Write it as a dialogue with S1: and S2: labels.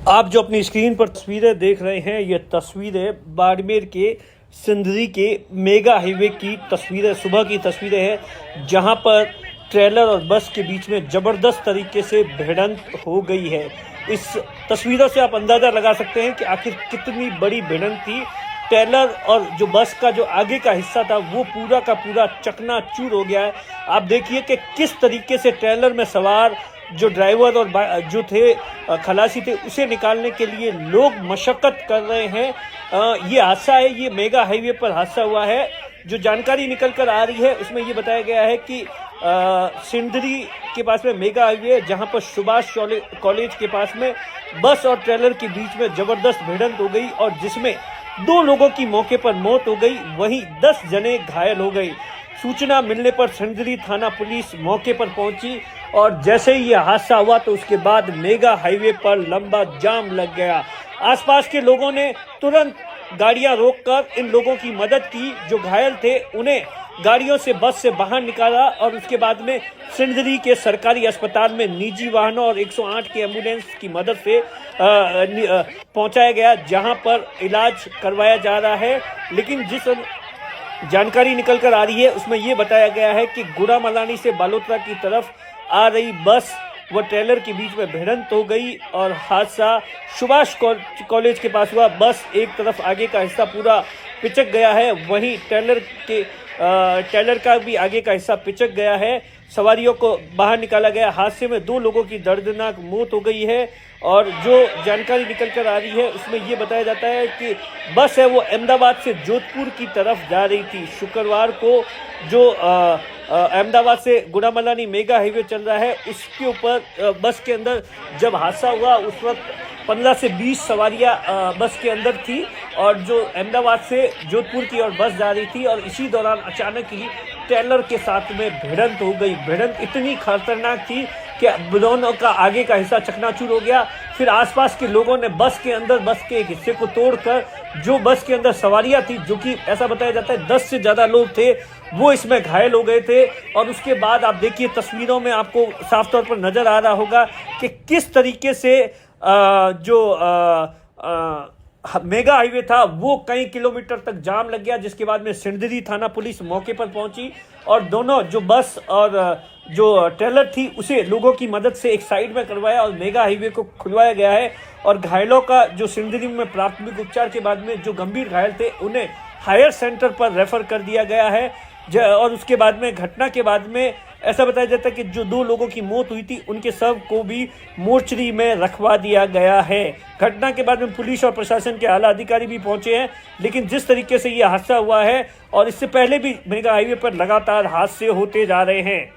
S1: आप जो अपनी स्क्रीन पर तस्वीरें देख रहे हैं, ये तस्वीरें बाड़मेर के सिंदरी के मेगा हाईवे की तस्वीरें, सुबह की तस्वीरें हैं, जहां पर ट्रेलर और बस के बीच में ज़बरदस्त तरीके से भिड़ंत हो गई है। इस तस्वीरों से आप अंदाज़ा लगा सकते हैं कि आखिर कितनी बड़ी भिड़ंत थी। ट्रेलर और जो बस का जो आगे का हिस्सा था वो पूरा का पूरा चकनाचूर हो गया है। आप देखिए कि किस तरीके से ट्रेलर में सवार जो ड्राइवर और जो थे खलासी थे, उसे निकालने के लिए लोग मशक्कत कर रहे हैं। ये हादसा है, ये मेगा हाईवे पर हादसा हुआ है। जो जानकारी निकल कर आ रही है उसमें ये बताया गया है कि सिंदरी के पास में मेगा हाईवे, जहां पर सुभाष कॉलेज के पास में बस और ट्रेलर के बीच में ज़बरदस्त भिड़ंत हो गई और जिसमें 2 लोगों की मौके पर मौत हो गई, वहीं 10 जने घायल हो गए। सूचना मिलने पर सिंदरी थाना पुलिस मौके पर पहुंची और जैसे ही यह हादसा हुआ तो उसके बाद मेगा हाईवे पर लंबा जाम लग गया। आसपास के लोगों ने तुरंत गाड़ियां रोककर इन लोगों की मदद की। जो घायल थे उन्हें गाड़ियों से, बस से बाहर निकाला और उसके बाद में सिंदरी के सरकारी अस्पताल में निजी वाहनों और 108 की एम्बुलेंस की मदद से पहुंचाया गया, जहां पर इलाज करवाया जा रहा है। लेकिन जिस जानकारी निकल कर आ रही है उसमें यह बताया गया है कि गुड़ामलानी से बालोतरा की तरफ आ रही बस व ट्रेलर के बीच में भिड़ंत हो गई और हादसा सुभाष कॉलेज के पास हुआ। बस एक तरफ आगे का हिस्सा पूरा पिचक गया है, वहीं ट्रेलर का भी आगे का हिस्सा पिचक गया है। सवारियों को बाहर निकाला गया। हादसे में 2 लोगों की दर्दनाक मौत हो गई है और जो जानकारी निकल कर आ रही है उसमें ये बताया जाता है कि बस है वो अहमदाबाद से जोधपुर की तरफ जा रही थी। शुक्रवार को जो अहमदाबाद से गुड़ामलानी मेगा हाईवे चल रहा है, उसके ऊपर बस के अंदर जब हादसा हुआ उस वक्त 15 से 20 सवारियां बस के अंदर थी और जो अहमदाबाद से जोधपुर की ओर बस जा रही थी और इसी दौरान अचानक ही ट्रेलर के साथ में भिड़ंत हो गई। भिड़ंत इतनी खतरनाक थी कि दोनों का आगे का हिस्सा चकनाचूर हो गया। फिर आसपास के लोगों ने बस के एक हिस्से को तोड़कर जो बस के अंदर सवारियां थी, जो कि ऐसा बताया जाता है 10 से ज़्यादा लोग थे, वो इसमें घायल हो गए थे। और उसके बाद आप देखिए तस्वीरों में आपको साफ तौर पर नजर आ रहा होगा कि किस तरीके से मेगा हाईवे था वो कई किलोमीटर तक जाम लग गया, जिसके बाद में सिंदरी थाना पुलिस मौके पर पहुंची और दोनों जो बस और जो ट्रेलर थी उसे लोगों की मदद से एक साइड में करवाया और मेगा हाईवे को खुलवाया गया है। और घायलों का जो सिंदरी में प्राथमिक उपचार के बाद में जो गंभीर घायल थे उन्हें हायर सेंटर पर रेफर कर दिया गया है। और उसके बाद में घटना के बाद में ऐसा बताया जाता है कि जो 2 लोगों की मौत हुई थी उनके शव को भी मोर्चरी में रखवा दिया गया है। घटना के बाद में पुलिस और प्रशासन के आला अधिकारी भी पहुंचे हैं, लेकिन जिस तरीके से ये हादसा हुआ है और इससे पहले भी मेगा हाईवे पर लगातार हादसे होते जा रहे हैं।